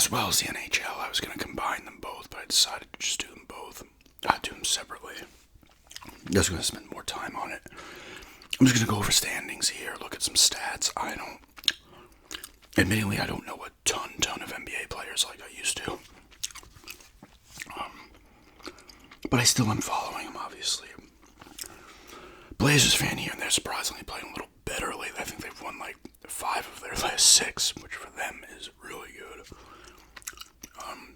as well as the NHL. I was going to combine them both, but I decided to just do them both. I'd do them separately. I was going to spend more time on it. I'm just going to go over standings here, look at some stats. Admittedly, I don't know a ton of NBA players like I used to. But I still am following them, obviously. Blazers fan here, and they're surprisingly playing a little better lately. I think they've won like 5 of their last 6, which for them is really good.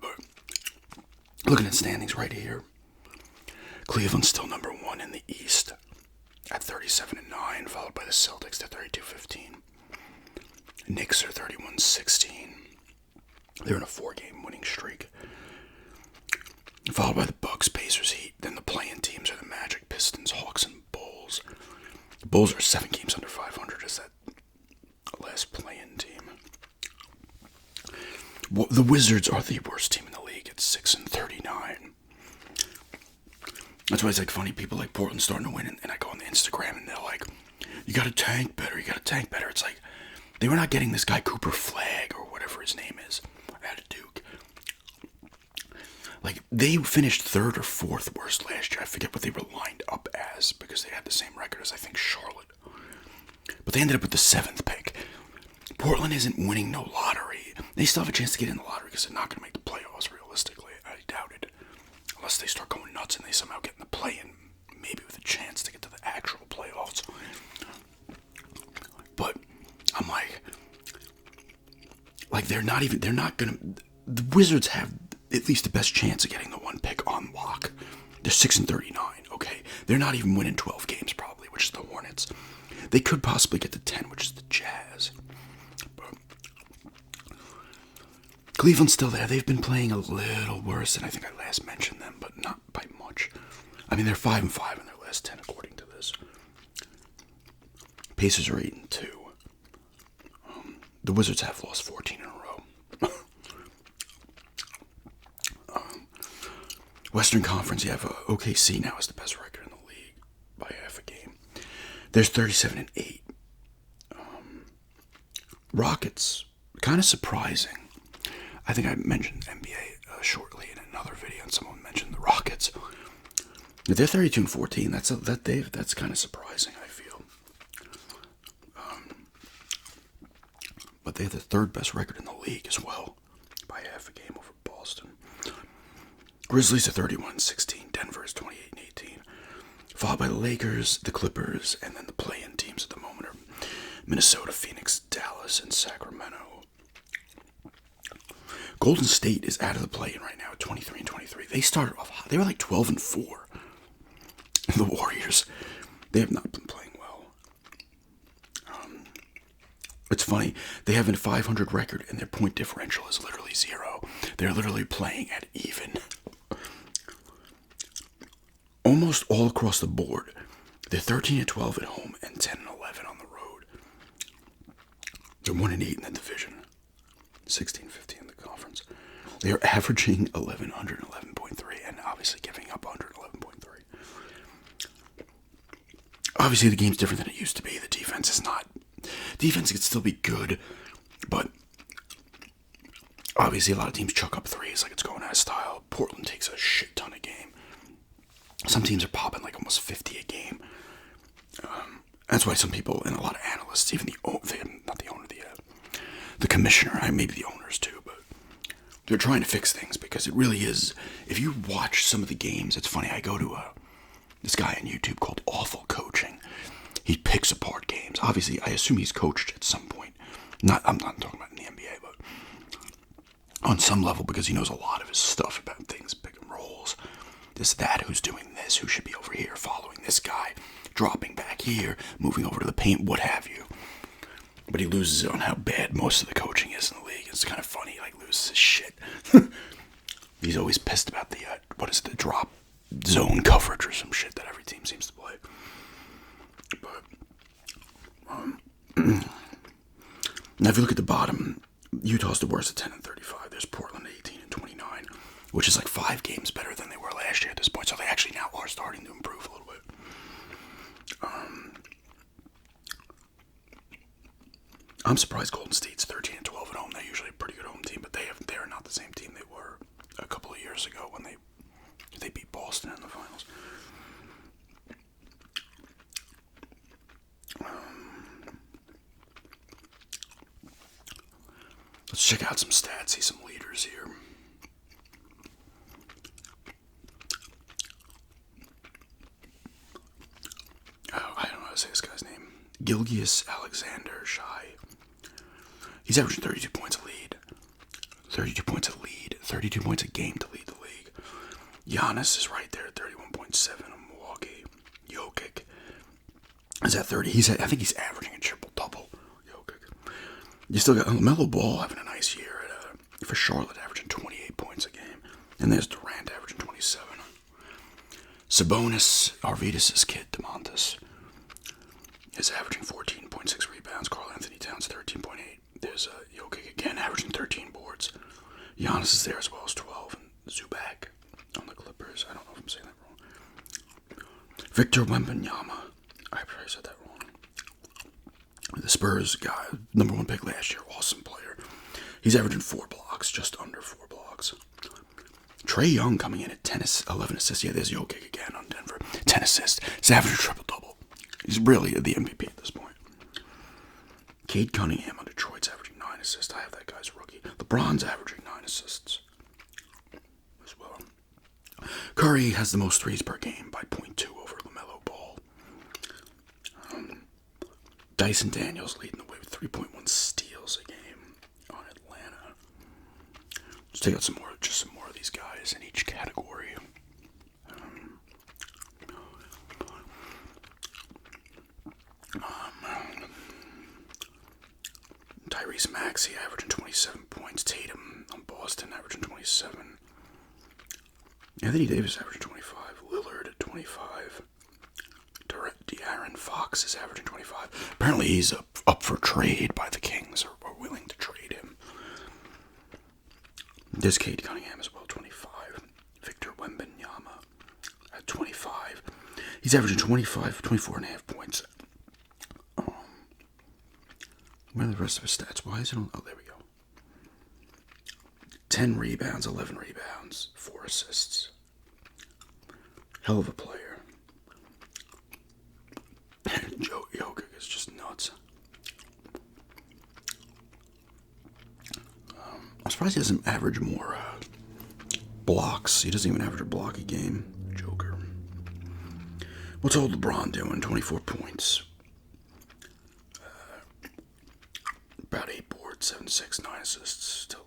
But looking at standings right here, Cleveland's still number 1 in the East at 37-9, followed by the Celtics at 32-15. Knicks are 31-16. They're in a 4-game winning streak. Followed by the Bucks, Pacers, Heat. Then the play-in teams are the Magic, Pistons, Hawks, and Bulls. The Bulls are 7 games under 500 as that last play-in team. The Wizards are the worst team in the league at 6-39. That's why it's like funny, people like Portland starting to win, and I go on the Instagram and they're like, you gotta tank better, It's like, they were not getting this guy Cooper Flagg or whatever his name is out of Duke. Like, they finished 3rd or 4th worst last year. I forget what they were lined up as because they had the same record as, I think, Charlotte. But they ended up with the 7th pick. Portland isn't winning no lottery. They still have a chance to get in the lottery because they're not going to make the playoffs, realistically. I doubt it. Unless they start going nuts and they somehow get in the play-in, maybe with a chance to get to the actual playoffs. But I'm like they're not going to, the Wizards have at least the best chance of getting the 1 pick on lock. They're 6-39, okay? They're not even winning 12 games probably, which is the Hornets. They could possibly get to 10, which is the Jazz. But Cleveland's still there. They've been playing a little worse than I think I last mentioned them, but not by much. I mean, they're 5-5 in their last 10, according to this. Pacers are 8-2. The Wizards have lost 14 in a row. Western Conference, you have OKC now is the best record in the league by half a game. There's 37-8. Rockets, kind of surprising. I think I mentioned NBA shortly in another video, and someone mentioned the Rockets. They're 32-14. That's kind of surprising, I feel. But they have the 3rd best record in the league as well, by half a game over Boston. Grizzlies are 31-16. Denver is 28-18. Followed by the Lakers, the Clippers, and then the play-in teams at the moment are Minnesota, Phoenix, Dallas, and Sacramento. Golden State is out of the play-in right now at 23-23. They started off hot. They were like 12-4. The Warriors, they have not been playing well. It's funny, they have a 500 record and their point differential is literally 0. They're literally playing at even. Almost all across the board. They're 13-12 at home and 10-11 on the road. They're 1-8 in the division. 16-15 in the conference. They are averaging 111.3 and obviously giving up 111.3. Obviously the game's different than it used to be. The defense is not. Defense could still be good, but obviously a lot of teams chuck up threes like it's going out of style. Portland takes a shit ton a game. Some teams are popping like almost 50 a game. That's why some people and a lot of analysts, even the commissioner, maybe the owners too, but they're trying to fix things because it really is. If you watch some of the games, it's funny. I go to this guy on YouTube called Awful Coaching. He picks apart games. Obviously, I assume he's coached at some point. I'm not talking about in the NBA, but on some level because he knows a lot of his stuff about things, pick and rolls, this, that, who's doing this, who should be over here, following this guy, dropping back here, moving over to the paint, what have you. But he loses it on how bad most of the coaching is in the league. It's kind of funny. He loses his shit. He's always pissed about the drop zone coverage or some shit that every team seems to play. But now if you look at the bottom, Utah's the worst at 10-35. There's Portland at 18-29, which is like 5 games better than they were last year at this point. So they actually now are starting to improve a little bit. I'm surprised Golden State's 13-12 at home. They're usually a pretty good home team, but but they are not the same team they were a couple of years ago when they beat Boston in the finals. Let's check out some stats, see some leaders here. Oh, I don't know how to say this guy's name. Gilgeous Alexander Shai. He's averaging 32 points a lead. 32 points a lead. 32 points a game to lead the league. Giannis is right there at 31.7 in Milwaukee. Jokic is at 30. I think he's averaging a triple-double. Jokic. You still got LaMelo Ball having a nice year for Charlotte, averaging 28 points a game. And there's Durant averaging 27. Sabonis, Arvidas' kid, DeMontis, is averaging 14.6 rebounds. Karl Anthony Towns, 13.8. There's Jokic again, averaging 13 boards. Giannis is there as well as 12. And Zubac on the Clippers. I don't know if I'm saying that wrong. Victor Wembanyama. I probably said that wrong. The Spurs guy, number 1 pick last year, awesome player. He's averaging 4 blocks, just under 4 blocks. Trae Young coming in at 11 assists. Yeah, there's Jokic again on Denver. 10 assists. He's averaging a triple-double. He's really the MVP at this point. Cade Cunningham on Detroit's averaging 9 assists. I have that guy's rookie. LeBron's averaging 9 assists as well. Curry has the most threes per game by 0.2 over LaMelo Ball. Dyson Daniels leading the way with 3.1 steals a game on Atlanta. Let's take out some more of these guys in each category. Tyrese Maxey averaging 27 points. Tatum on Boston averaging 27. Anthony Davis averaging 25. Lillard at 25. De'Aaron Fox is averaging 25. Apparently he's up for trade by the Kings, or willing to trade him. There's Cade Cunningham as well, 25. Victor Wembanyama at 25. He's averaging 24.5 points. Where are the rest of his stats? Why is it on? Oh, there we go. 10 rebounds, 11 rebounds, 4 assists. Hell of a player. Jokic is just nuts. I'm surprised he doesn't average more blocks. He doesn't even average a block a game. Joker. What's old LeBron doing? 24 points. About 8 boards, 7 6, 9 assists. Still.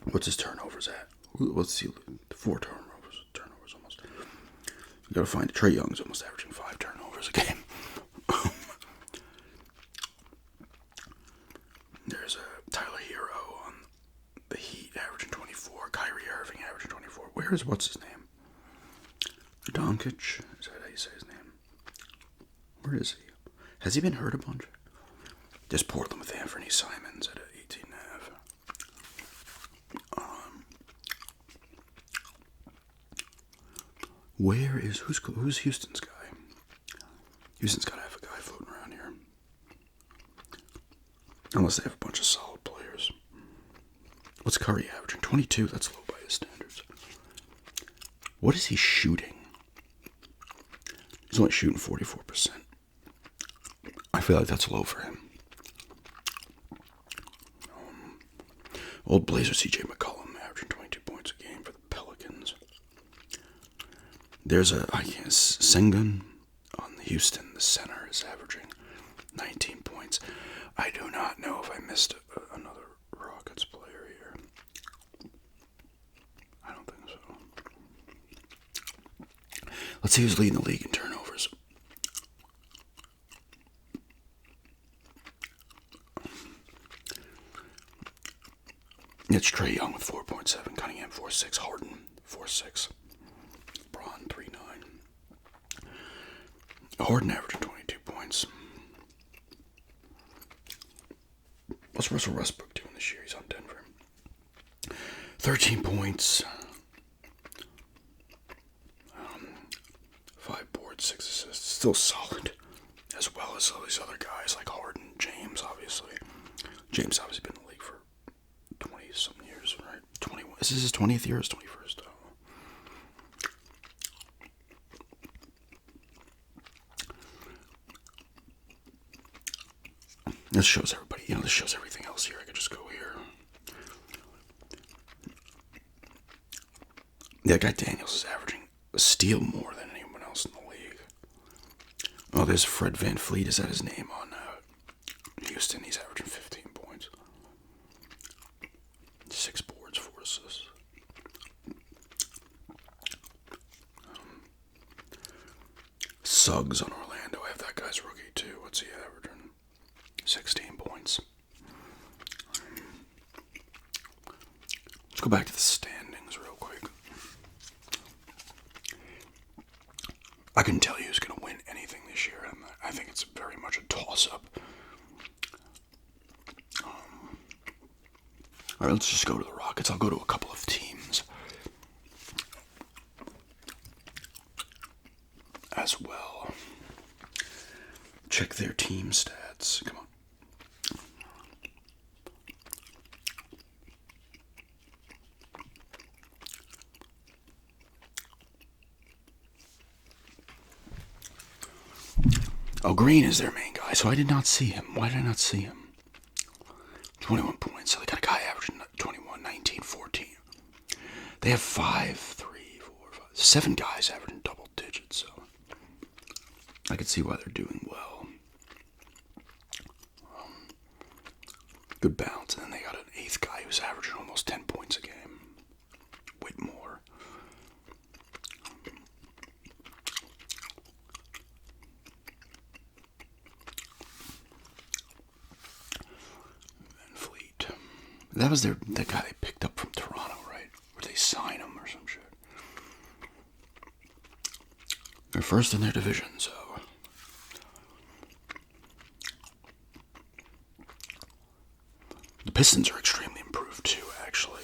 What's his turnovers at? Let's see. 4 turnovers almost. You gotta find it. Trae Young's almost averaging 5 turnovers a game. There's Tyler Hero on the Heat averaging 24. Kyrie Irving averaging 24. What's his name? Doncic? Is that how you say his name? Where is he? Has he been hurt a bunch? There's Portland with Anthony Simons at 18.5. Who's Houston's guy? Houston's got to have a guy floating around here. Unless they have a bunch of solid players. What's Curry averaging? 22, that's low by his standards. What is he shooting? He's only shooting 44%. I feel like that's low for him. Old Blazer CJ McCollum averaging 22 points a game for the Pelicans. There's Sengun on Houston. The center is averaging 19 points. I do not know if I missed another Rockets player here. I don't think so. Let's see who's leading the league in turnovers. It's Trae Young with 4.7, Cunningham 4.6, Harden 4.6, LeBron 3.9. Harden averaging 22 points. What's Russell Westbrook doing this year? He's on Denver. 13 points. 5 boards, 6 assists. Still solid. As well as all these other guys like Harden, James, obviously. James obviously been in the league for Is this his 20th year or his 21st? This shows everybody, this shows everything else here. I could just go here. Yeah, guy Daniels is averaging a steal more than anyone else in the league. Oh, there's Fred Van Fleet. Is that his name on Houston? He's averaging 15 points. 6 boards, 4 assists. Suggs on Orlando. I have that guy's rookie too. What's he averaging? 16 points. Let's go back to the standings real quick. I couldn't tell you who's going to win anything this year. I think it's very much a toss-up. All right, let's just go to the Rockets. I'll go to a couple of teams as well. Check their team stats. Come on. Oh, Green is their main guy, so I did not see him. Why did I not see him? 21 points. So they got a guy averaging 21, 19, 14. They have 5, 3, 4, 5, 7 guys averaging double digits, so I could see why they're doing well. Good bounce. And then they got an 8th guy who's averaging almost 10 points a game. Whitmore. That was the guy they picked up from Toronto, right? Or they sign him or some shit. They're first in their division, so. The Pistons are extremely improved too, actually.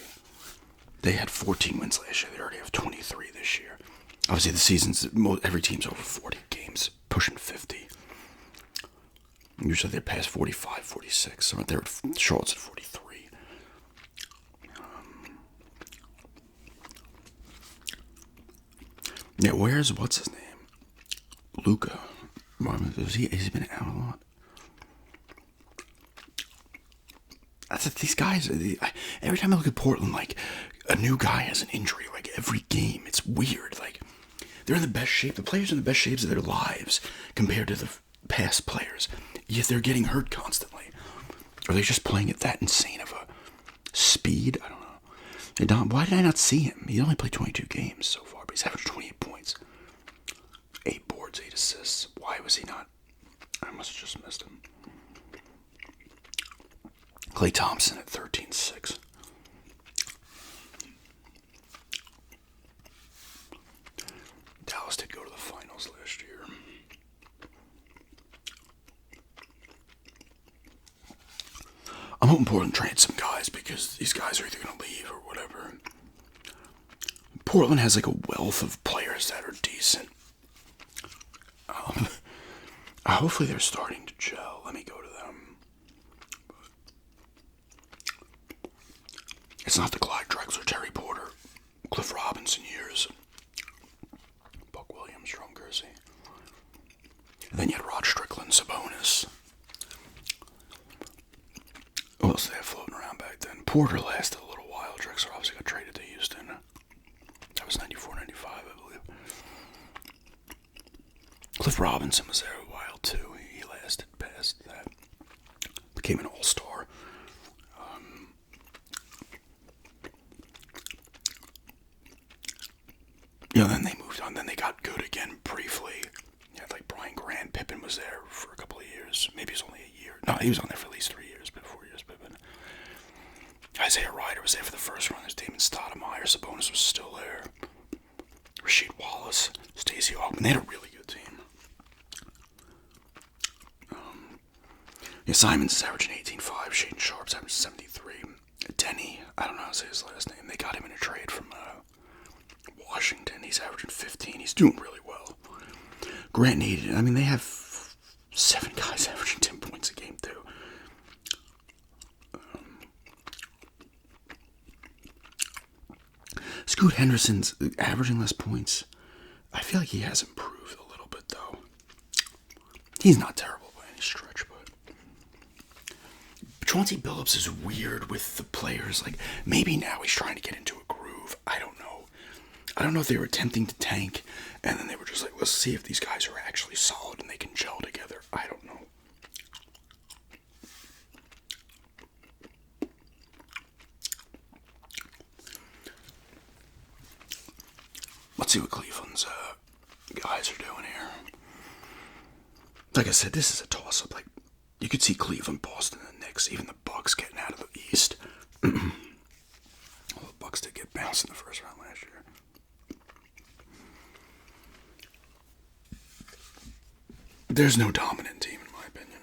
They had 14 wins last year. They already have 23 this year. Obviously, the season's, every team's over 40 games, pushing 50. Usually they're past 45, 46. So they're at Charlotte's at 43. Yeah, what's his name? Luka. Has he been out a lot? These guys, every time I look at Portland, like, a new guy has an injury, like, every game. It's weird. Like, they're in the best shape. The players are in the best shapes of their lives compared to the past players. Yet they're getting hurt constantly. Are they just playing at that insane of a speed? I don't know. Why did I not see him? He only played 22 games so far, but he's averaged 28 points. 8 boards, 8 assists. Why was he not? I must have just missed him. Klay Thompson at 13-6. Dallas did go to the finals last year. I'm hoping Portland trades some guys because these guys are either going to leave or whatever. Portland has like a wealth of players that are decent. Hopefully they're starting to gel. Let me go to them. It's not the Clyde Drexler, Terry Porter, Cliff Robinson years. Buck Williams, Jerome Kersey. And then you had Rod Strickland, Sabonis. What else did they have floating around back then? Porter lasted a little while. Drexler obviously got traded to Houston. That was 94, 95, I believe. Cliff Robinson was there a while too. He lasted past that. Became an all-star. Then they moved on. Then they got good again briefly. Yeah, like Brian Grant. Pippen was there for a couple of years. Maybe it was only a year. No, he was on there for at least 3 years, but 4 years. Pippen. Isaiah Ryder was there for the first run. There's Damon Stoudemire. Sabonis was still there. Rasheed Wallace, Stacey Augmon. They had a really good team. Simons is averaging 18.5. Shaden Sharp's averaging 73. Denny, I don't know how to say his last name. They got him in a trade from Washington. He's averaging 15. He's doing really well. Grant needed. I mean, they have 7 guys averaging 10 points a game too. Scoot Henderson's averaging less points. I feel like he has improved a little bit, though. He's not terrible by any stretch, but Chauncey Billups is weird with the players. Like, maybe now he's trying to get into a groove. I don't know. I don't know if they were attempting to tank, and then they were just like, let's see if these guys are actually solid and they can gel together. I don't know. Let's see what Cleveland's guys are doing here. Like I said, this is a toss-up. Like, you could see Cleveland, Boston, and the Knicks, even the Bucks getting out of the East. Well, the Bucks did get bounced in the first round last year. There's no dominant team, in my opinion.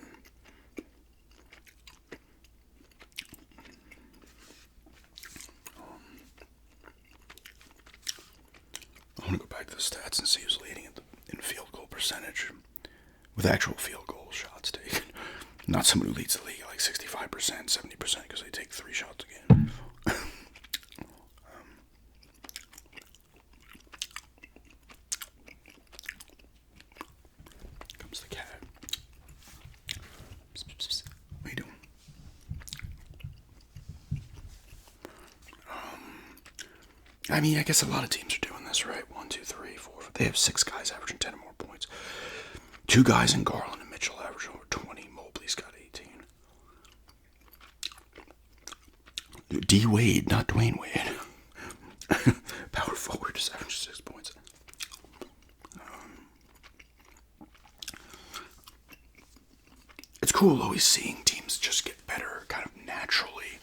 I want to go back to the stats and see who's leading in field goal percentage with actual field goal shots taken. Not someone who leads the league at like 65%, 70% because they take 3 shots a game. Comes the cat. What are you doing? I mean, I guess a lot of teams are doing this, right? 1, 2, 3, 4. They have 6 guys averaging 10 or more points. 2 guys in Garland and Mitchell averaging over 20. Mobley's got 18. D Wade, not Dwayne Wade. Power forward just averaging 6 points. It's cool always seeing teams just get better kind of naturally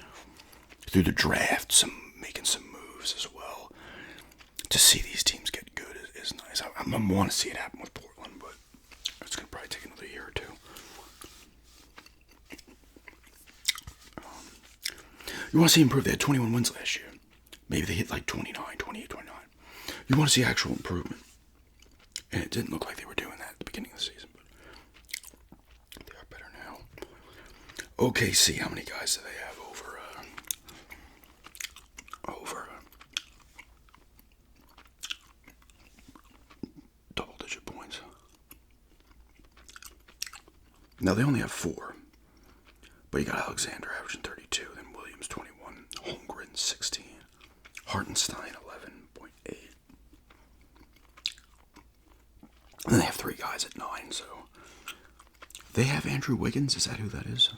through the draft, making some moves as well. To see these teams get good is nice. I want to see it happen with Portland, but it's going to probably take another year or 2. You want to see improve? They had 21 wins last year. Maybe they hit like 29, 28, 29. You want to see actual improvement. And it didn't look like they were doing that at the beginning of the season, but they are better now. OKC, how many guys do they have over double-digit points? Now, they only have 4. But you got Alexander averaging 32, then Williams 21, Holmgren 16, Hartenstein 11.8. And then they have 3 guys at 9, so they have Andrew Wiggins. Is that who that is?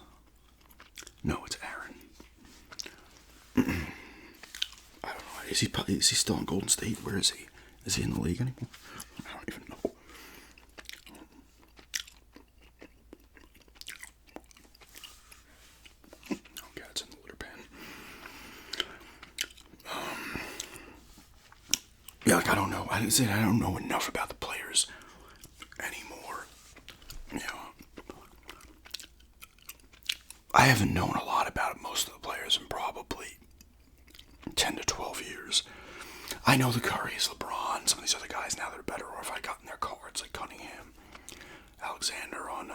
No, it's Aaron. I don't know. Is he still in Golden State? Where is he? Is he in the league anymore? I don't even know. Yeah, like I don't know. I don't know enough about the players anymore. You know, I haven't known a lot about most of the players in probably 10 to 12 years. I know the Currys, LeBron, some of these other guys now that are better, or if I got in their cards, like Cunningham, Alexander on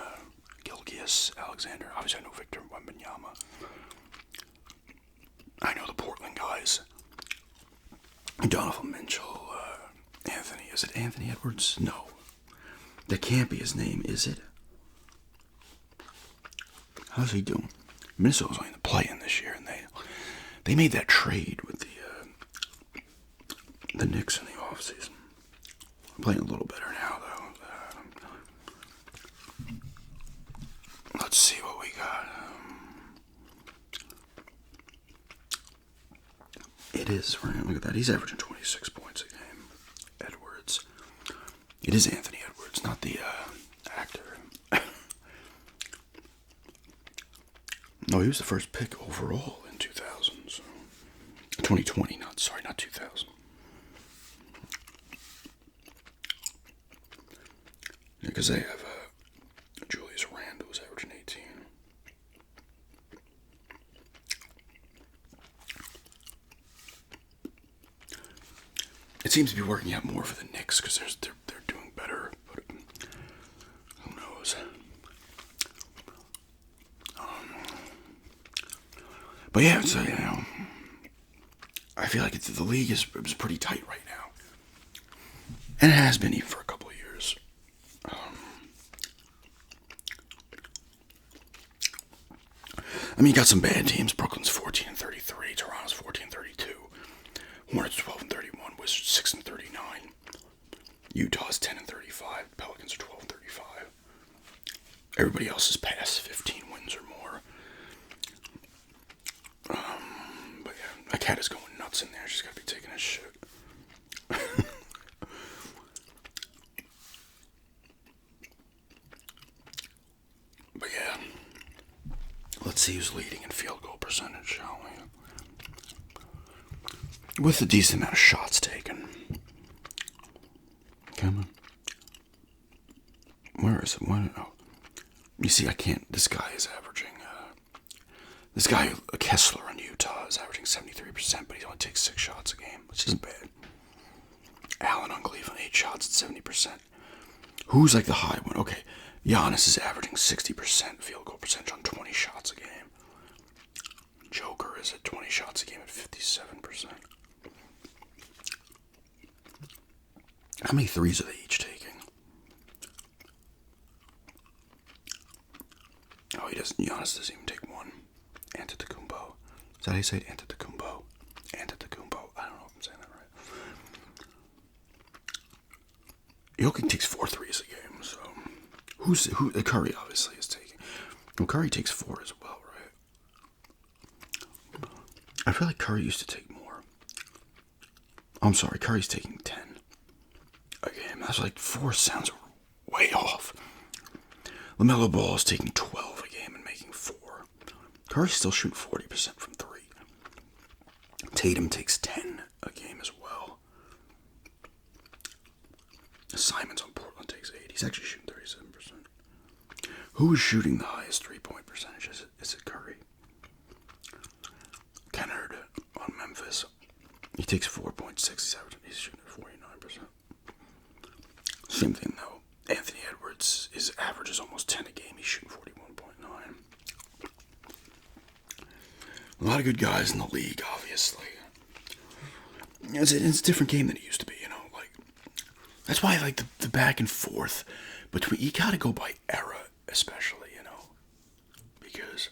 Gilgeous, Alexander. Obviously, I know Victor Wembanyama. I know the Portland guys. Donovan Mitchell, Anthony. Is it Anthony Edwards? No. That can't be his name, is it? How's he doing? Minnesota's only in the play-in this year, and they made that trade with the Knicks in the offseason. Playing a little better now, though. Let's see what we got. It is, right? Look at that. He's averaging 26 points a game. Edwards. It is Anthony Edwards, not the actor. No, he was the first pick overall in 2000. So 2020, not 2000. Yeah, because they have Julius Randle who's averaging 18. It seems to be working out more for the Knicks because they're doing better, but who knows? But yeah, so I feel like the league is pretty tight right now, and it has been even for a couple of years. I mean, you got some bad teams. Brooklyn's 14-33, Toronto's 14-32, Hornets 12-31, Wizards 6-39, Utah's 10-35, Pelicans are 12-35. Everybody else is past 15 wins or more. But yeah, my cat is going nuts in there. She's got to be taking a shit. But yeah, let's see who's leading in field goal percentage, shall we? With a decent amount of shots taken. Come on. Where is it? What? Oh. You see, I can't. This guy is averaging. This guy, Kessler in Utah, is averaging 73%, but he only takes 6 shots a game, which isn't bad. Allen on Cleveland, 8 shots at 70%. Who's like the high one? Okay, Giannis is averaging 60% field goal percentage on 20 shots a game. Joker is at 20 shots a game at 57%. How many threes are they each taking? Oh, Giannis doesn't even take one. Antetokounmpo. Is that how you say it? Antetokounmpo. Antetokounmpo. I don't know if I'm saying that right. Jokic takes 4 threes a game, so who Curry obviously is taking. Well, Curry takes 4 as well, right? I feel like Curry used to take more. I'm sorry, Curry's taking 10 a game. That's like 4 sounds way off. LaMelo Ball is taking 12 a game and making 4. Curry's still shooting 40% from 3. Tatum takes 10 a game as well. Simons on Portland takes 8. He's actually shooting 37%. Who is shooting the highest 3-point percentage? Is it Curry? Kennard on Memphis. He takes 4.6. He's shooting at 49%. Same thing though. Anthony Edwards, his average is almost 10 a game. He's shooting 41.9. A lot of good guys in the league, obviously. It's a different game than it used to be, you know. Like, that's why I like the back and forth between. You gotta go by era, especially, you know, because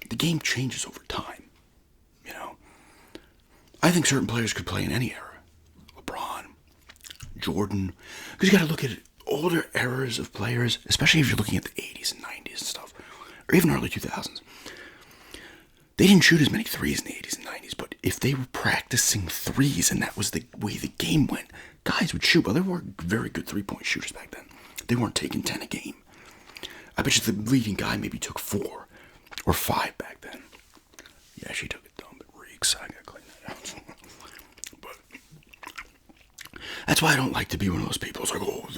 the game changes over time. You know, I think certain players could play in any era. LeBron, Jordan, because you got to look at older eras of players, especially if you're looking at the 80s and 90s and stuff, or even early 2000s. They didn't shoot as many threes in the 80s and 90s, but if they were practicing threes and that was the way the game went, guys would shoot. Well, there were very good 3-point shooters back then. They weren't taking 10 a game. I bet you the leading guy maybe took 4 or 5 back then. Yeah, she took a dump. It reeks. I gotta clean that out. But that's why I don't like to be one of those people. It's like, oh,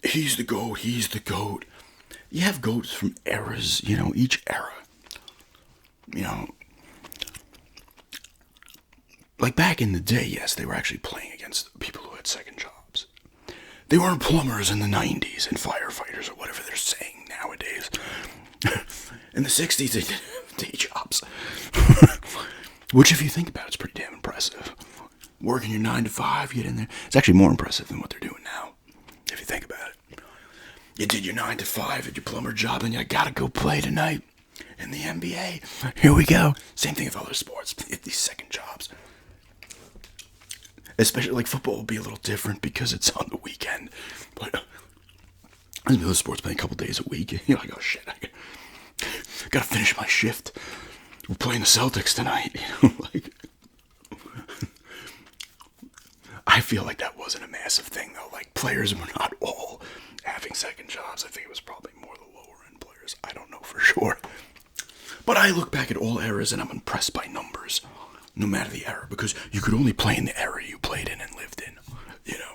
he's the GOAT, he's the GOAT. You have GOATs from eras, you know, each era. You know, like back in the day, yes, they were actually playing against people who had second jobs. They weren't plumbers in the 90s and firefighters or whatever they're saying nowadays. In the 60s, they did day jobs. Which, if you think about it, it's pretty damn impressive. Working your 9 to 5, get in there. It's actually more impressive than what they're doing now, if you think about it. You did your 9 to 5 at your plumber job, and you gotta go play tonight in the NBA. Here we go. Same thing with other sports. These second jobs. Especially like football will be a little different because it's on the weekend. But there's other sports playing a couple days a week. You're like, oh shit, I gotta finish my shift. We're playing the Celtics tonight. You know, like, I feel like that wasn't a massive thing though. Like, players were not all having second jobs. I think it was probably more the lower end players. I don't know for sure. But I look back at all eras and I'm impressed by numbers, no matter the era, because you could only play in the era you played in and lived in, you know.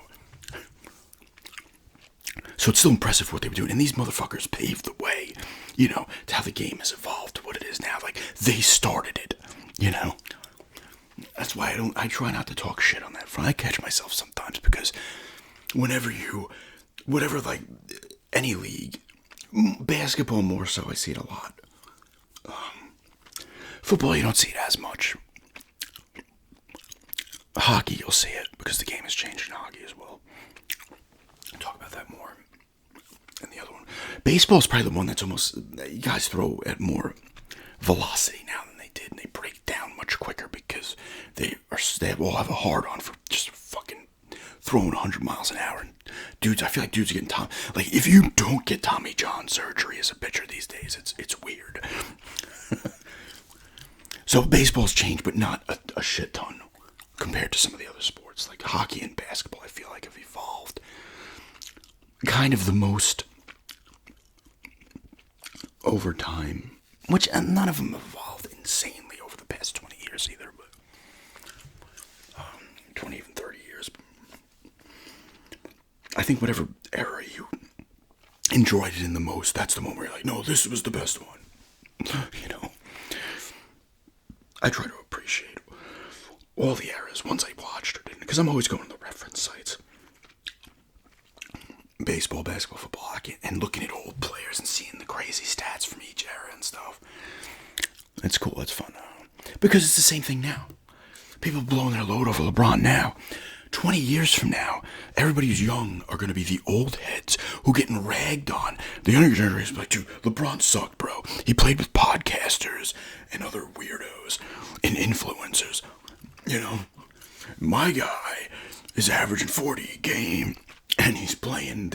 So it's still impressive what they were doing. And these motherfuckers paved the way, you know, to how the game has evolved to what it is now. Like, they started it, you know. That's why I try not to talk shit on that front. I catch myself sometimes because whenever like, any league, basketball more so, I see it a lot. Football, you don't see it as much. Hockey, you'll see it because the game has changed in hockey as well. I'll talk about that more in the other one. Baseball is probably the one that's almost, you guys throw at more velocity now than they did, and they break down much quicker because they all have a hard on for just fucking throwing 100 miles an hour. And dudes, I feel like dudes are getting like if you don't get Tommy John surgery as a pitcher these days, it's weird. So baseball's changed, but not a shit ton compared to some of the other sports. Like hockey and basketball, I feel like have evolved. Kind of the most over time, which none of them have evolved insanely over the past 20 years either, but 20, even 30 years. I think whatever era you enjoyed it in the most, that's the moment where you're like, no, this was the best one. You know? I try to appreciate all the eras once I watched or didn't, because I'm always going to the reference sites. Baseball, basketball, football, hockey, and looking at old players and seeing the crazy stats from each era and stuff. It's cool, it's fun. Because it's the same thing now. People blowing their load over LeBron now. 20 years from now, everybody who's young are going to be the old heads who are getting ragged on. The younger generation is like, dude, LeBron sucked, bro. He played with podcasters and other weirdos and influencers. You know, my guy is averaging 40 a game, and he's playing,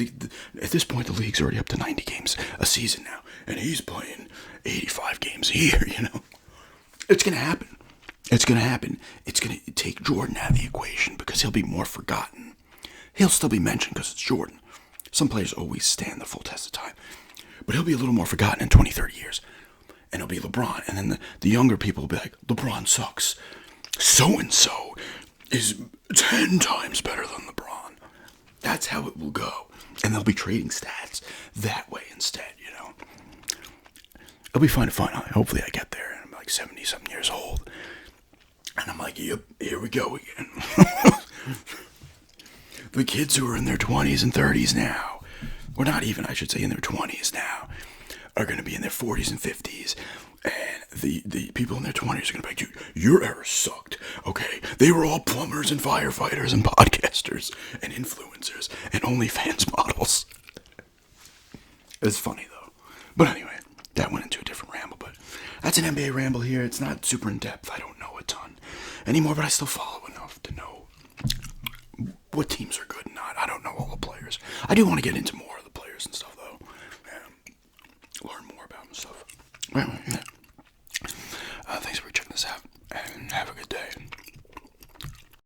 at this point, the league's already up to 90 games a season now, and he's playing 85 games a year, you know. It's going to happen. It's going to happen. It's going to take Jordan out of the equation because he'll be more forgotten. He'll still be mentioned because it's Jordan. Some players always stand the full test of time. But he'll be a little more forgotten in 20, 30 years. And it'll be LeBron. And then the younger people will be like, LeBron sucks. So-and-so is 10 times better than LeBron. That's how it will go. And they'll be trading stats that way instead, you know. It'll be fun to find out. Hopefully I get there and I'm like 70-something years old. And I'm like, yep, here we go again. The kids who are in their 20s and 30s now, or not even, I should say, in their 20s now, are going to be in their 40s and 50s. And the people in their 20s are going to be like, dude, your era sucked, okay? They were all plumbers and firefighters and podcasters and influencers and OnlyFans models. It's funny, though. But anyway, that went into a different ramble, but that's an NBA ramble here. It's not super in-depth. I don't know a ton anymore, but I still follow enough to know what teams are good and not. I don't know all the players. I do want to get into more of the players and stuff, though. Learn more about them and stuff. Well, yeah. Thanks for checking this out, and have a good day.